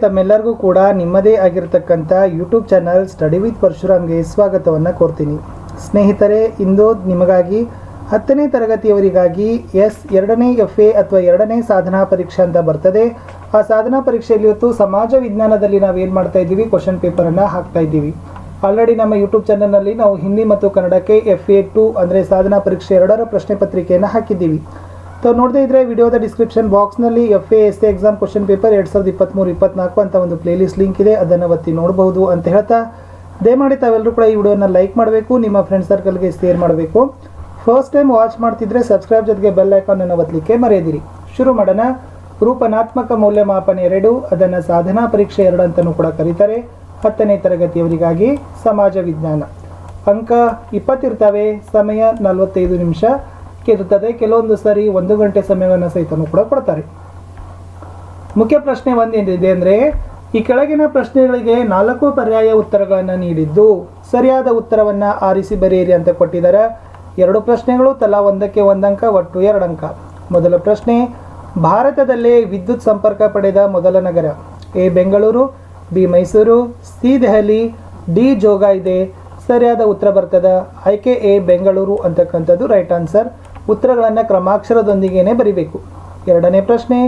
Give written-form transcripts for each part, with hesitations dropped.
ತಮ್ಮೆಲ್ಲರಿಗೂ ಕೂಡ ನಿಮ್ಮದೇ ಆಗಿರತಕ್ಕಂಥ ಯೂಟ್ಯೂಬ್ ಚಾನಲ್ ಸ್ಟಡಿ ವಿತ್ ಪರಶುರಾಮ್ಗೆ ಸ್ವಾಗತವನ್ನು ಕೋರ್ತೀನಿ. ಸ್ನೇಹಿತರೆ, ಇಂದು ನಿಮಗಾಗಿ 10ನೇ ತರಗತಿಯವರಿಗಾಗಿ ಎರಡನೇ FA ಅಥವಾ ಎರಡನೇ ಸಾಧನಾ ಪರೀಕ್ಷೆ ಅಂತ ಬರ್ತದೆ. ಆ ಸಾಧನಾ ಪರೀಕ್ಷೆಯಲ್ಲಿ ಇವತ್ತು ಸಮಾಜ ವಿಜ್ಞಾನದಲ್ಲಿ ನಾವೇನು ಮಾಡ್ತಾ ಇದ್ದೀವಿ, ಕ್ವಶನ್ ಪೇಪರನ್ನು ಹಾಕ್ತಾ ಇದ್ದೀವಿ. ಆಲ್ರೆಡಿ ನಮ್ಮ ಯೂಟ್ಯೂಬ್ ಚಾನಲ್ನಲ್ಲಿ ನಾವು ಹಿಂದಿ ಮತ್ತು ಕನ್ನಡಕ್ಕೆ FA2 ಅಂದರೆ ಸಾಧನಾ ಪರೀಕ್ಷೆ 2ರ ಪ್ರಶ್ನೆ ಪತ್ರಿಕೆಯನ್ನು ಹಾಕಿದ್ದೀವಿ. ತಾವು ನೋಡದೇ ಇದ್ದರೆ ವಿಡಿಯೋದ ಡಿಸ್ಕ್ರಿಪ್ಷನ್ ಬಾಕ್ಸ್ನಲ್ಲಿ FA SA exam question paper 2023-24 ಅಂತ ಒಂದು ಪ್ಲೇಲಿಸ್ಟ್ ಲಿಂಕ್ ಇದೆ, ಅದನ್ನು ಒತ್ತಿ ನೋಡಬಹುದು ಅಂತ ಹೇಳ್ತಾ, ದಯಮಾಡಿ ತಾವೆಲ್ಲರೂ ಕೂಡ ಈ ವಿಡಿಯೋನ ಲೈಕ್ ಮಾಡಬೇಕು, ನಿಮ್ಮ ಫ್ರೆಂಡ್ ಸರ್ಕಲ್ಗೆ ಶೇರ್ ಮಾಡಬೇಕು. ಫಸ್ಟ್ ಟೈಮ್ ವಾಚ್ ಮಾಡ್ತಿದ್ರೆ ಸಬ್ಸ್ಕ್ರೈಬ್ ಜೊತೆಗೆ ಬೆಲ್ ಐಕಾನನ್ನು ಒತ್ತಲಿಕ್ಕೆ ಮರೆಯದಿರಿ. ಶುರು ಮಾಡೋಣ. ರೂಪನಾತ್ಮಕ ಮೌಲ್ಯಮಾಪನ 2, ಅದನ್ನು ಸಾಧನಾ ಪರೀಕ್ಷೆ 2 ಅಂತಲೂ ಕೂಡ ಕರೀತಾರೆ. 10ನೇ ತರಗತಿಯವರಿಗಾಗಿ ಸಮಾಜ ವಿಜ್ಞಾನ. ಅಂಕ 20 ಇರ್ತವೆ, ಸಮಯ 45 ನಿಮಿಷ ಇರ್ತದೆ. ಕೆಲವೊಂದು ಸರಿ 1 ಗಂಟೆ ಸಮಯವನ್ನು ಸಹಿತನೂ ಕೂಡ ಕೊಡ್ತಾರೆ. ಮುಖ್ಯ ಪ್ರಶ್ನೆ ಒಂದೇನಿದೆ ಅಂದರೆ, ಈ ಕೆಳಗಿನ ಪ್ರಶ್ನೆಗಳಿಗೆ 4 ಪರ್ಯಾಯ ಉತ್ತರಗಳನ್ನು ನೀಡಿದ್ದು ಸರಿಯಾದ ಉತ್ತರವನ್ನು ಆರಿಸಿ ಬರೆಯಿರಿ ಅಂತ ಕೊಟ್ಟಿದ್ದಾರೆ. 2 ಪ್ರಶ್ನೆಗಳು, ತಲಾ 1ಕ್ಕೆ 1 ಅಂಕ, ಒಟ್ಟು 2 ಅಂಕ. ಮೊದಲ ಪ್ರಶ್ನೆ, ಭಾರತದಲ್ಲೇ ವಿದ್ಯುತ್ ಸಂಪರ್ಕ ಪಡೆದ ಮೊದಲ ನಗರ? A Bengaluru, B Mysuru, C Delhi, D Jog ಇದೆ. ಸರಿಯಾದ ಉತ್ತರ ಬರ್ತದೆ ಆಯ್ಕೆ A ಬೆಂಗಳೂರು ಅಂತಕ್ಕಂಥದ್ದು ರೈಟ್ ಆನ್ಸರ್. ಉತ್ತರಗಳನ್ನು ಕ್ರಮಾಕ್ಷರದೊಂದಿಗೇನೆ ಬರಿಬೇಕು. 2ನೇ ಪ್ರಶ್ನೆ,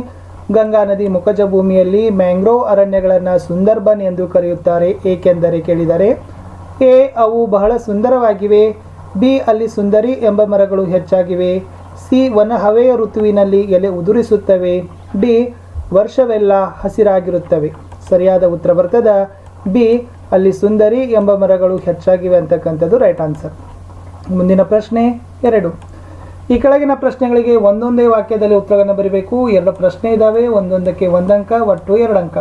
ಗಂಗಾ ನದಿ ಮುಖಜ ಭೂಮಿಯಲ್ಲಿ ಮ್ಯಾಂಗ್ರೋವ್ ಅರಣ್ಯಗಳನ್ನು ಸುಂದರ್ಬನ್ ಎಂದು ಕರೆಯುತ್ತಾರೆ, ಏಕೆಂದರೆ ಕೇಳಿದರೆ A ಅವು ಬಹಳ ಸುಂದರವಾಗಿವೆ, B ಅಲ್ಲಿ ಸುಂದರಿ ಎಂಬ ಮರಗಳು ಹೆಚ್ಚಾಗಿವೆ, C ವನ ಹವೆಯ ಋತುವಿನಲ್ಲಿ ಎಲೆ ಉದುರಿಸುತ್ತವೆ, D ವರ್ಷವೆಲ್ಲ ಹಸಿರಾಗಿರುತ್ತವೆ. ಸರಿಯಾದ ಉತ್ತರ ಬರ್ತದೆ B ಅಲ್ಲಿ ಸುಂದರಿ ಎಂಬ ಮರಗಳು ಹೆಚ್ಚಾಗಿವೆ ಅಂತಕ್ಕಂಥದ್ದು ರೈಟ್ ಆನ್ಸರ್. ಮುಂದಿನ ಪ್ರಶ್ನೆ 2. ಈ ಕೆಳಗಿನ ಪ್ರಶ್ನೆಗಳಿಗೆ ಒಂದೊಂದೇ ವಾಕ್ಯದಲ್ಲಿ ಉತ್ತರವನ್ನು ಬರೀಬೇಕು. 2 ಪ್ರಶ್ನೆ ಇದ್ದಾವೆ, ಒಂದೊಂದಕ್ಕೆ 1 ಅಂಕ, ಒಟ್ಟು 2 ಅಂಕ.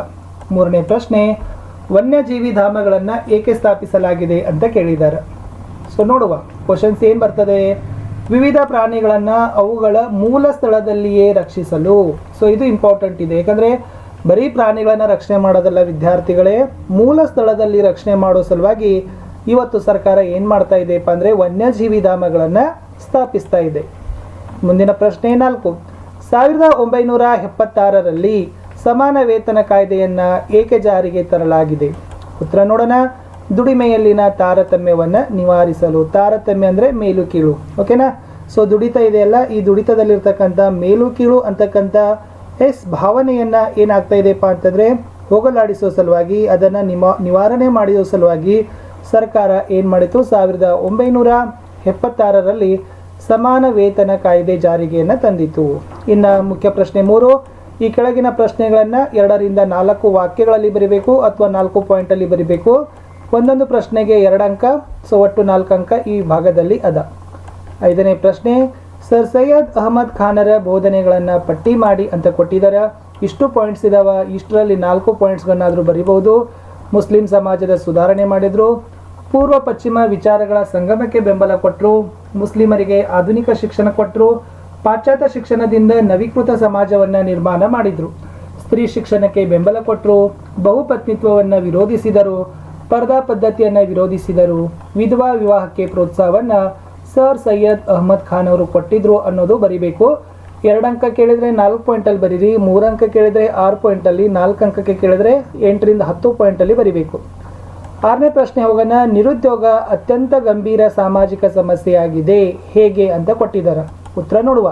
3ನೇ ಪ್ರಶ್ನೆ, ವನ್ಯಜೀವಿ ಧಾಮಗಳನ್ನು ಏಕೆ ಸ್ಥಾಪಿಸಲಾಗಿದೆ ಅಂತ ಕೇಳಿದ್ದಾರೆ. ಸೊ ನೋಡುವ ಕ್ವಶನ್ಸ್ ಏನು ಬರ್ತದೆ. ವಿವಿಧ ಪ್ರಾಣಿಗಳನ್ನು ಅವುಗಳ ಮೂಲ ಸ್ಥಳದಲ್ಲಿಯೇ ರಕ್ಷಿಸಲು. ಸೊ ಇದು ಇಂಪಾರ್ಟೆಂಟ್ ಇದೆ, ಯಾಕಂದರೆ ಬರೀ ಪ್ರಾಣಿಗಳನ್ನು ರಕ್ಷಣೆ ಮಾಡೋದಲ್ಲ ವಿದ್ಯಾರ್ಥಿಗಳೇ, ಮೂಲ ಸ್ಥಳದಲ್ಲಿ ರಕ್ಷಣೆ ಮಾಡೋ ಸಲುವಾಗಿ ಇವತ್ತು ಸರ್ಕಾರ ಏನು ಮಾಡ್ತಾ ಇದೆಯಪ್ಪ ಅಂದರೆ ವನ್ಯಜೀವಿ ಧಾಮಗಳನ್ನು ಸ್ಥಾಪಿಸ್ತಾ ಇದೆ. ಮುಂದಿನ ಪ್ರಶ್ನೆ 4. 1976ರಲ್ಲಿ ಸಮಾನ ವೇತನ ಕಾಯ್ದೆಯನ್ನು ಏಕೆ ಜಾರಿಗೆ ತರಲಾಗಿದೆ? ಉತ್ತರ ನೋಡೋಣ. ದುಡಿಮೆಯಲ್ಲಿನ ತಾರತಮ್ಯವನ್ನು ನಿವಾರಿಸಲು. ತಾರತಮ್ಯ ಅಂದರೆ ಮೇಲು ಕೀಳು, ಓಕೆನಾ. ಸೊ ದುಡಿತ ಇದೆಯಲ್ಲ, ಈ ದುಡಿತದಲ್ಲಿರ್ತಕ್ಕಂಥ ಮೇಲು ಕೀಳು ಅಂತಕ್ಕಂಥ ಭಾವನೆಯನ್ನು ಏನಾಗ್ತಾ ಇದೆಯಪ್ಪ ಅಂತಂದರೆ ಹೋಗಲಾಡಿಸೋ ಸಲುವಾಗಿ, ಅದನ್ನು ನಿವಾರಣೆ ಮಾಡಿಸೋ ಸಲುವಾಗಿ ಸರ್ಕಾರ ಏನು ಮಾಡಿತು, 1976ರಲ್ಲಿ ಸಮಾನ ವೇತನ ಕಾಯ್ದೆ ಜಾರಿಗೆಯನ್ನು ತಂದಿತು. ಇನ್ನು ಮುಖ್ಯ ಪ್ರಶ್ನೆ 3. ಈ ಕೆಳಗಿನ ಪ್ರಶ್ನೆಗಳನ್ನು 2ರಿಂದ 4 ವಾಕ್ಯಗಳಲ್ಲಿ ಬರೀಬೇಕು ಅಥವಾ 4 ಪಾಯಿಂಟಲ್ಲಿ ಬರೀಬೇಕು. ಒಂದೊಂದು ಪ್ರಶ್ನೆಗೆ 2 ಅಂಕ, ಸೊ ಒಟ್ಟು 4 ಅಂಕ ಈ ಭಾಗದಲ್ಲಿ ಅದ. 5ನೇ ಪ್ರಶ್ನೆ, ಸರ್ ಸೈಯದ್ ಅಹಮದ್ ಖಾನರ ಬೋಧನೆಗಳನ್ನು ಪಟ್ಟಿ ಮಾಡಿ ಅಂತ ಕೊಟ್ಟಿದ್ದಾರೆ. ಇಷ್ಟು ಪಾಯಿಂಟ್ಸ್ ಇದಾವೆ, ಇಷ್ಟರಲ್ಲಿ 4 ಪಾಯಿಂಟ್ಸ್ಗಳನ್ನಾದರೂ ಬರೀಬಹುದು. ಮುಸ್ಲಿಂ ಸಮಾಜದ ಸುಧಾರಣೆ ಮಾಡಿದರು, ಪೂರ್ವ ಪಶ್ಚಿಮ ವಿಚಾರಗಳ ಸಂಗಮಕ್ಕೆ ಬೆಂಬಲ ಕೊಟ್ಟರು, ಮುಸ್ಲಿಮರಿಗೆ ಆಧುನಿಕ ಶಿಕ್ಷಣ ಕೊಟ್ಟರು, ಪಾಶ್ಚಾತ್ಯ ಶಿಕ್ಷಣದಿಂದ ನವೀಕೃತ ಸಮಾಜವನ್ನು ನಿರ್ಮಾಣ ಮಾಡಿದರು, ಸ್ತ್ರೀ ಶಿಕ್ಷಣಕ್ಕೆ ಬೆಂಬಲ ಕೊಟ್ಟರು, ಬಹುಪತ್ನಿತ್ವವನ್ನು ವಿರೋಧಿಸಿದರು, ಪರ್ದಾ ಪದ್ಧತಿಯನ್ನು ವಿರೋಧಿಸಿದರು, ವಿಧವಾ ವಿವಾಹಕ್ಕೆ ಪ್ರೋತ್ಸಾಹವನ್ನು ಸರ್ ಸೈಯದ್ ಅಹಮದ್ ಖಾನ್ ಅವರು ಕೊಟ್ಟಿದ್ರು ಅನ್ನೋದು ಬರಿಬೇಕು. 2 ಅಂಕ ಕೇಳಿದರೆ 4 ಪಾಯಿಂಟಲ್ಲಿ ಬರೀರಿ, 3 ಅಂಕ ಕೇಳಿದರೆ 6 ಪಾಯಿಂಟಲ್ಲಿ, 4 ಅಂಕಕ್ಕೆ ಕೇಳಿದರೆ 8ರಿಂದ 10 ಪಾಯಿಂಟಲ್ಲಿ ಬರಿಬೇಕು. 6ನೇ ಪ್ರಶ್ನೆ ಹೋಗೋಣ. ನಿರುದ್ಯೋಗ ಅತ್ಯಂತ ಗಂಭೀರ ಸಾಮಾಜಿಕ ಸಮಸ್ಯೆಯಾಗಿದೆ, ಹೇಗೆ ಅಂತ ಕೊಟ್ಟಿದ್ದಾರೆ. ಉತ್ತರ ನೋಡುವ.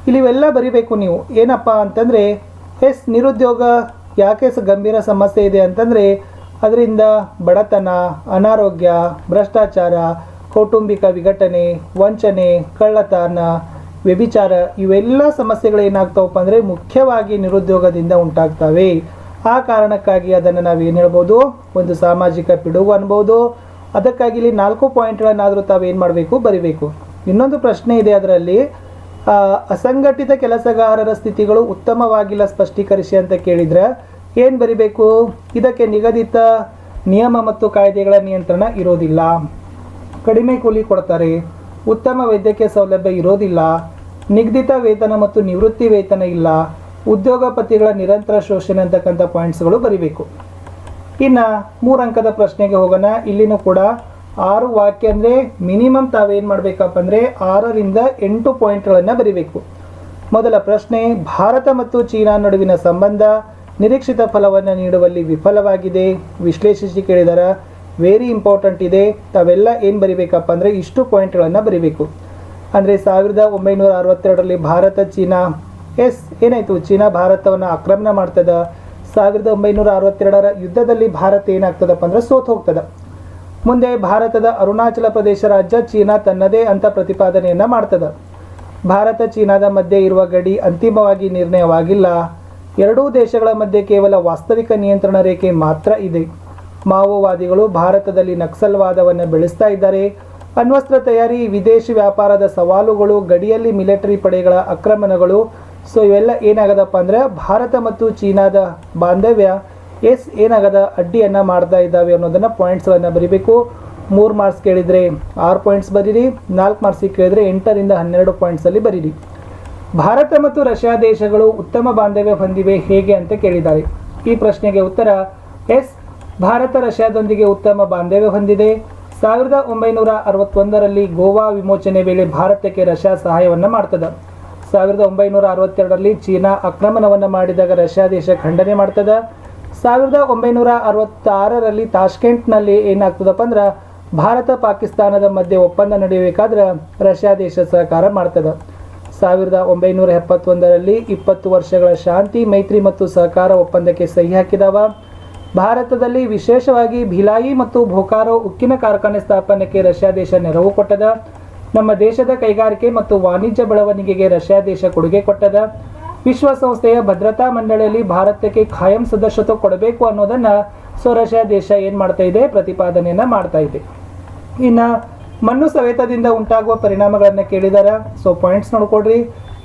ಇಲ್ಲಿ ಇವೆಲ್ಲ ಬರಿಬೇಕು ನೀವು. ಏನಪ್ಪ ಅಂತಂದರೆ ನಿರುದ್ಯೋಗ ಯಾಕೆ ಗಂಭೀರ ಸಮಸ್ಯೆ ಇದೆ ಅಂತಂದರೆ ಅದರಿಂದ ಬಡತನ, ಅನಾರೋಗ್ಯ, ಭ್ರಷ್ಟಾಚಾರ, ಕೌಟುಂಬಿಕ ವಿಘಟನೆ, ವಂಚನೆ, ಕಳ್ಳತನ, ವ್ಯಭಿಚಾರ ಇವೆಲ್ಲ ಸಮಸ್ಯೆಗಳೇನಾಗ್ತಾವಪ್ಪ ಅಂದರೆ ಮುಖ್ಯವಾಗಿ ನಿರುದ್ಯೋಗದಿಂದ ಉಂಟಾಗ್ತವೆ. ಆ ಕಾರಣಕ್ಕಾಗಿ ಅದನ್ನು ನಾವೇನು ಹೇಳ್ಬೋದು, ಒಂದು ಸಾಮಾಜಿಕ ಪಿಡುಗು ಅನ್ಬೋದು. ಅದಕ್ಕಾಗಿ ಇಲ್ಲಿ 4 ಪಾಯಿಂಟ್ಗಳನ್ನಾದರೂ ತಾವೇನು ಮಾಡಬೇಕು, ಬರಿಬೇಕು. ಇನ್ನೊಂದು ಪ್ರಶ್ನೆ ಇದೆ ಅದರಲ್ಲಿ, ಅಸಂಘಟಿತ ಕೆಲಸಗಾರರ ಸ್ಥಿತಿಗಳು ಉತ್ತಮವಾಗಿಲ್ಲ, ಸ್ಪಷ್ಟೀಕರಿಸಿ ಅಂತ ಕೇಳಿದರೆ ಏನು ಬರಿಬೇಕು, ಇದಕ್ಕೆ ನಿಗದಿತ ನಿಯಮ ಮತ್ತು ಕಾಯ್ದೆಗಳ ನಿಯಂತ್ರಣ ಇರೋದಿಲ್ಲ, ಕಡಿಮೆ ಕೂಲಿ ಕೊಡ್ತಾರೆ, ಉತ್ತಮ ವೈದ್ಯಕೀಯ ಸೌಲಭ್ಯ ಇರೋದಿಲ್ಲ, ನಿಗದಿತ ವೇತನ ಮತ್ತು ನಿವೃತ್ತಿ ವೇತನ ಇಲ್ಲ, ಉದ್ಯೋಗಪತಿಗಳ ನಿರಂತರ ಶೋಷಣೆ ಅಂತಕ್ಕಂಥ ಪಾಯಿಂಟ್ಸ್ಗಳು ಬರಿಬೇಕು. ಇನ್ನು 3 ಅಂಕದ ಪ್ರಶ್ನೆಗೆ ಹೋಗೋಣ. ಇಲ್ಲಿನೂ ಕೂಡ 6 ವಾಕ್ಯ ಅಂದರೆ ಮಿನಿಮಮ್ ತಾವೇನು ಮಾಡಬೇಕಪ್ಪ ಅಂದರೆ 6ರಿಂದ 8 ಪಾಯಿಂಟ್ಗಳನ್ನು ಬರಿಬೇಕು. ಮೊದಲ ಪ್ರಶ್ನೆ, ಭಾರತ ಮತ್ತು ಚೀನಾ ನಡುವಿನ ಸಂಬಂಧ ನಿರೀಕ್ಷಿತ ಫಲವನ್ನು ನೀಡುವಲ್ಲಿ ವಿಫಲವಾಗಿದೆ. ವಿಶ್ಲೇಷಿಸಿ ಕೇಳಿದಾರ, ವೆರಿ ಇಂಪಾರ್ಟೆಂಟ್ ಇದೆ. ತಾವೆಲ್ಲ ಏನು ಬರಿಬೇಕಪ್ಪ ಅಂದರೆ ಇಷ್ಟು ಪಾಯಿಂಟ್ಗಳನ್ನು ಬರಿಬೇಕು. ಅಂದರೆ 1962ರಲ್ಲಿ ಭಾರತ ಚೀನಾ ಏನಾಯಿತು, ಚೀನಾ ಭಾರತವನ್ನು ಆಕ್ರಮಣ ಮಾಡ್ತದ. 1962ರ ಯುದ್ಧದಲ್ಲಿ ಭಾರತ ಏನಾಗ್ತದಪ್ಪ ಅಂದರೆ ಸೋತು ಹೋಗ್ತದ. ಮುಂದೆ ಭಾರತದ ಅರುಣಾಚಲ ಪ್ರದೇಶ ರಾಜ್ಯ ಚೀನಾ ತನ್ನದೇ ಅಂತ ಪ್ರತಿಪಾದನೆಯನ್ನು ಮಾಡ್ತದ. ಭಾರತ ಚೀನಾದ ಮಧ್ಯೆ ಇರುವ ಗಡಿ ಅಂತಿಮವಾಗಿ ನಿರ್ಣಯವಾಗಿಲ್ಲ. ಎರಡೂ ದೇಶಗಳ ಮಧ್ಯೆ ಕೇವಲ ವಾಸ್ತವಿಕ ನಿಯಂತ್ರಣ ರೇಖೆ ಮಾತ್ರ ಇದೆ. ಮಾವೋವಾದಿಗಳು ಭಾರತದಲ್ಲಿ ನಕ್ಸಲ್ವಾದವನ್ನು ಬೆಳೆಸ್ತಾ ಇದ್ದಾರೆ. ಅಣ್ವಸ್ತ್ರ ತಯಾರಿ, ವಿದೇಶಿ ವ್ಯಾಪಾರದ ಸವಾಲುಗಳು, ಗಡಿಯಲ್ಲಿ ಮಿಲಿಟರಿ ಪಡೆಗಳ ಆಕ್ರಮಣಗಳು. ಸೊ ಇವೆಲ್ಲ ಏನಾಗದಪ್ಪ ಅಂದರೆ ಭಾರತ ಮತ್ತು ಚೀನಾದ ಬಾಂಧವ್ಯ ಏನಾಗದ ಅಡ್ಡಿಯನ್ನು ಮಾಡ್ತಾ ಇದ್ದಾವೆ ಅನ್ನೋದನ್ನು ಪಾಯಿಂಟ್ಸ್ಗಳನ್ನು ಬರೀಬೇಕು. 3 ಮಾರ್ಕ್ಸ್ ಕೇಳಿದರೆ 6 ಪಾಯಿಂಟ್ಸ್ ಬರೀರಿ, 4 ಮಾರ್ಕ್ಸಿಗೆ ಕೇಳಿದರೆ 8ರಿಂದ 12 ಪಾಯಿಂಟ್ಸಲ್ಲಿ ಬರೀರಿ. ಭಾರತ ಮತ್ತು ರಷ್ಯಾ ದೇಶಗಳು ಉತ್ತಮ ಬಾಂಧವ್ಯ ಹೊಂದಿವೆ ಹೇಗೆ ಅಂತ ಕೇಳಿದ್ದಾರೆ. ಈ ಪ್ರಶ್ನೆಗೆ ಉತ್ತರ ಎಸ್, ಭಾರತ ರಷ್ಯಾದೊಂದಿಗೆ ಉತ್ತಮ ಬಾಂಧವ್ಯ ಹೊಂದಿದೆ. 1961ರಲ್ಲಿ ಗೋವಾ ವಿಮೋಚನೆ ವೇಳೆ ಭಾರತಕ್ಕೆ ರಷ್ಯಾ ಸಹಾಯವನ್ನು ಮಾಡ್ತದೆ. 1962ರಲ್ಲಿ ಚೀನಾ ಆಕ್ರಮಣವನ್ನು ಮಾಡಿದಾಗ ರಷ್ಯಾ ದೇಶ ಖಂಡನೆ ಮಾಡ್ತದೆ. 1966ರಲ್ಲಿ ತಾಷ್ಕೆಂಟ್ನಲ್ಲಿ ಏನಾಗ್ತದಪ್ಪ ಅಂದ್ರೆ ಭಾರತ ಪಾಕಿಸ್ತಾನದ ಮಧ್ಯೆ ಒಪ್ಪಂದ ನಡೆಯಬೇಕಾದ್ರೆ ರಷ್ಯಾ ದೇಶ ಸಹಕಾರ ಮಾಡ್ತದೆ. 1971ರಲ್ಲಿ 20 ವರ್ಷಗಳ ಶಾಂತಿ, ಮೈತ್ರಿ ಮತ್ತು ಸಹಕಾರ ಒಪ್ಪಂದಕ್ಕೆ ಸಹಿ ಹಾಕಿದವ. ಭಾರತದಲ್ಲಿ ವಿಶೇಷವಾಗಿ ಭಿಲಾಯಿ ಮತ್ತು ಬೋಕಾರೋ ಉಕ್ಕಿನ ಕಾರ್ಖಾನೆ ಸ್ಥಾಪನೆಗೆ ರಷ್ಯಾ ದೇಶ ನೆರವು ಕೊಟ್ಟದ. ನಮ್ಮ ದೇಶದ ಕೈಗಾರಿಕೆ ಮತ್ತು ವಾಣಿಜ್ಯ ಬೆಳವಣಿಗೆಗೆ ರಷ್ಯಾ ದೇಶ ಕೊಡುಗೆ ಕೊಟ್ಟದ. ವಿಶ್ವಸಂಸ್ಥೆಯ ಭದ್ರತಾ ಮಂಡಳಿಯಲ್ಲಿ ಭಾರತಕ್ಕೆ ಖಾಯಂ ಸದಸ್ಯತ್ವ ಕೊಡಬೇಕು ಅನ್ನೋದನ್ನು ರಷ್ಯಾ ದೇಶ ಏನು ಮಾಡ್ತಾ ಇದೆ, ಪ್ರತಿಪಾದನೆಯನ್ನು ಮಾಡ್ತಾ ಇದೆ. ಇನ್ನು ಮಣ್ಣು ಸವೆತದಿಂದ ಉಂಟಾಗುವ ಪರಿಣಾಮಗಳನ್ನು ಕೇಳಿದಾರ. ಪಾಯಿಂಟ್ಸ್ ನೋಡ್ಕೊಡ್ರಿ.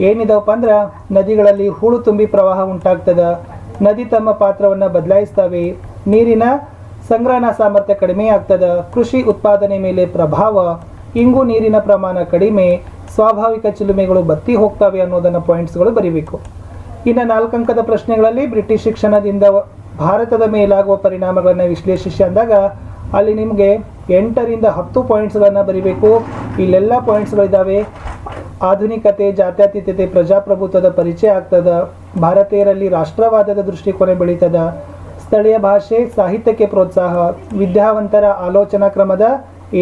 ಏನಿದಾವಪ್ಪ ಅಂದ್ರೆ ನದಿಗಳಲ್ಲಿ ಹೂಳು ತುಂಬಿ ಪ್ರವಾಹ ಉಂಟಾಗ್ತದ. ನದಿ ತಮ್ಮ ಪಾತ್ರವನ್ನು ಬದಲಾಯಿಸ್ತವೆ. ನೀರಿನ ಸಂಗ್ರಹಣಾ ಸಾಮರ್ಥ್ಯ ಕಡಿಮೆ ಆಗ್ತದ. ಕೃಷಿ ಉತ್ಪಾದನೆ ಮೇಲೆ ಪ್ರಭಾವ. ಇಂಗು ನೀರಿನ ಪ್ರಮಾಣ ಕಡಿಮೆ. ಸ್ವಾಭಾವಿಕ ಚಿಲುಮೆಗಳು ಬತ್ತಿ ಹೋಗ್ತವೆ ಅನ್ನೋದನ್ನು ಪಾಯಿಂಟ್ಸ್ಗಳು ಬರೀಬೇಕು. ಇನ್ನು 4 ಅಂಕದ ಪ್ರಶ್ನೆಗಳಲ್ಲಿ ಬ್ರಿಟಿಷ್ ಶಿಕ್ಷಣದಿಂದ ಭಾರತದ ಮೇಲಾಗುವ ಪರಿಣಾಮಗಳನ್ನು ವಿಶ್ಲೇಷಿಸಿ ಅಂದಾಗ ಅಲ್ಲಿ ನಿಮಗೆ 8ರಿಂದ 10 ಪಾಯಿಂಟ್ಸ್ಗಳನ್ನು ಬರೀಬೇಕು. ಇಲ್ಲೆಲ್ಲ ಪಾಯಿಂಟ್ಸ್ಗಳಿದ್ದಾವೆ. ಆಧುನಿಕತೆ, ಜಾತ್ಯತೀತತೆ, ಪ್ರಜಾಪ್ರಭುತ್ವದ ಪರಿಚಯ ಆಗ್ತದ. ಭಾರತೀಯರಲ್ಲಿ ರಾಷ್ಟ್ರವಾದದ ದೃಷ್ಟಿಕೋನ ಬೆಳೀತದ. ಸ್ಥಳೀಯ ಭಾಷೆ, ಸಾಹಿತ್ಯಕ್ಕೆ ಪ್ರೋತ್ಸಾಹ. ವಿದ್ಯಾವಂತರ ಆಲೋಚನಾ ಕ್ರಮದ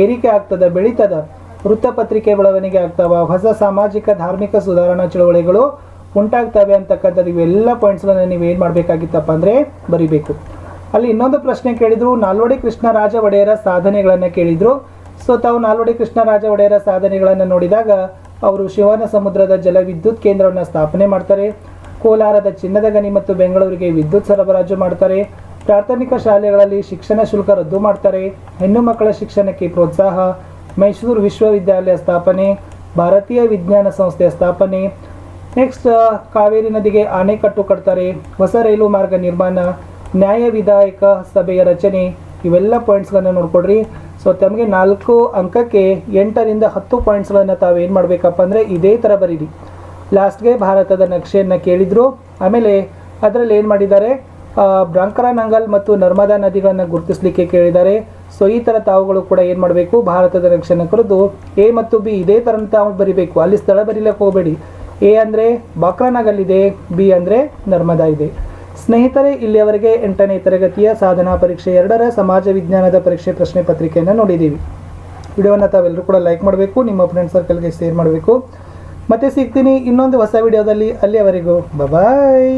ಏರಿಕೆ ಆಗ್ತದ, ಬೆಳೀತದ. ವೃತ್ತಪತ್ರಿಕೆ ಬೆಳವಣಿಗೆ ಆಗ್ತಾವ. ಹೊಸ ಸಾಮಾಜಿಕ ಧಾರ್ಮಿಕ ಸುಧಾರಣಾ ಚಳವಳಿಗಳು ಉಂಟಾಗ್ತವೆ ಅಂತಕ್ಕಂಥದ್ದು ಇವೆಲ್ಲ ಪಾಯಿಂಟ್ಸ್ಗಳನ್ನು ನೀವು ಏನು ಮಾಡಬೇಕಾಗಿತ್ತಪ್ಪ ಅಂದರೆ ಬರಿಬೇಕು. ಅಲ್ಲಿ ಇನ್ನೊಂದು ಪ್ರಶ್ನೆ ಕೇಳಿದ್ರು, ನಾಲ್ವಡಿ ಕೃಷ್ಣರಾಜ ಒಡೆಯರ ಸಾಧನೆಗಳನ್ನು ಕೇಳಿದ್ರು. ತಾವು ನಾಲ್ವಡಿ ಕೃಷ್ಣರಾಜ ಒಡೆಯರ ಸಾಧನೆಗಳನ್ನು ನೋಡಿದಾಗ ಅವರು ಶಿವನ ಸಮುದ್ರದ ಜಲ ವಿದ್ಯುತ್ ಕೇಂದ್ರವನ್ನು ಸ್ಥಾಪನೆ ಮಾಡ್ತಾರೆ. ಕೋಲಾರದ ಚಿನ್ನದ ಗಣಿ ಮತ್ತು ಬೆಂಗಳೂರಿಗೆ ವಿದ್ಯುತ್ ಸರಬರಾಜು ಮಾಡ್ತಾರೆ. ಪ್ರಾಥಮಿಕ ಶಾಲೆಗಳಲ್ಲಿ ಶಿಕ್ಷಣ ಶುಲ್ಕ ರದ್ದು ಮಾಡ್ತಾರೆ. ಹೆಣ್ಣು ಮಕ್ಕಳ ಶಿಕ್ಷಣಕ್ಕೆ ಪ್ರೋತ್ಸಾಹ. ಮೈಸೂರು ವಿಶ್ವವಿದ್ಯಾಲಯ ಸ್ಥಾಪನೆ. ಭಾರತೀಯ ವಿಜ್ಞಾನ ಸಂಸ್ಥೆಯ ಸ್ಥಾಪನೆ. ನೆಕ್ಸ್ಟ್ ಕಾವೇರಿ ನದಿಗೆ ಆಣೆಕಟ್ಟು ಕಟ್ತಾರೆ. ಹೊಸ ರೈಲು ಮಾರ್ಗ ನಿರ್ಮಾಣ. ನ್ಯಾಯ ವಿಧಾಯಕ ಸಭೆಯ ರಚನೆ. ಇವೆಲ್ಲ ಪಾಯಿಂಟ್ಸ್ಗಳನ್ನು ನೋಡ್ಕೊಡ್ರಿ. ತಮಗೆ 4 ಅಂಕಕ್ಕೆ 8ರಿಂದ 10 ಪಾಯಿಂಟ್ಸ್ಗಳನ್ನು ತಾವೇನು ಮಾಡಬೇಕಪ್ಪ ಅಂದರೆ ಇದೇ ಥರ ಬರೀರಿ. ಲಾಸ್ಟ್ಗೆ ಭಾರತದ ನಕ್ಷೆಯನ್ನು ಕೇಳಿದರು. ಆಮೇಲೆ ಅದರಲ್ಲಿ ಏನು ಮಾಡಿದ್ದಾರೆ, ಬ್ರಾಂಕರಾನಂಗಲ್ ಮತ್ತು ನರ್ಮದಾ ನದಿಗಳನ್ನು ಗುರುತಿಸಲಿಕ್ಕೆ ಕೇಳಿದ್ದಾರೆ. ಈ ಥರ ತಾವುಗಳು ಕೂಡ ಏನು ಮಾಡಬೇಕು, ಭಾರತದ ನಕ್ಷೆಯನ್ನು ಕುರಿತು ಎ ಮತ್ತು ಬಿ ಇದೇ ಥರ ತಾವು ಬರಿಬೇಕು. ಅಲ್ಲಿ ಸ್ಥಳ ಬರೀಲಿಕ್ಕೆ ಹೋಗಬೇಡಿ. ಎ ಅಂದರೆ ಬಾಕ್ರಾನಗಲ್ ಇದೆ, ಬಿ ಅಂದರೆ ನರ್ಮದಾ ಇದೆ. ಸ್ನೇಹಿತರೆ, ಇಲ್ಲಿಯವರೆಗೆ 8ನೇ ತರಗತಿಯ ಸಾಧನಾ ಪರೀಕ್ಷೆ 2ರ ಸಮಾಜ ವಿಜ್ಞಾನದ ಪರೀಕ್ಷೆ ಪ್ರಶ್ನೆ ಪತ್ರಿಕೆಯನ್ನು ನೋಡಿದ್ದೀವಿ. ವಿಡಿಯೋವನ್ನು ತಾವೆಲ್ಲರೂ ಕೂಡ ಲೈಕ್ ಮಾಡಬೇಕು, ನಿಮ್ಮ ಫ್ರೆಂಡ್ ಸರ್ಕಲ್ಗೆ ಶೇರ್ ಮಾಡಬೇಕು. ಮತ್ತೆ ಸಿಗ್ತೀನಿ ಇನ್ನೊಂದು ಹೊಸ ವಿಡಿಯೋದಲ್ಲಿ. ಅಲ್ಲಿಯವರೆಗೂ ಬಾಯ್.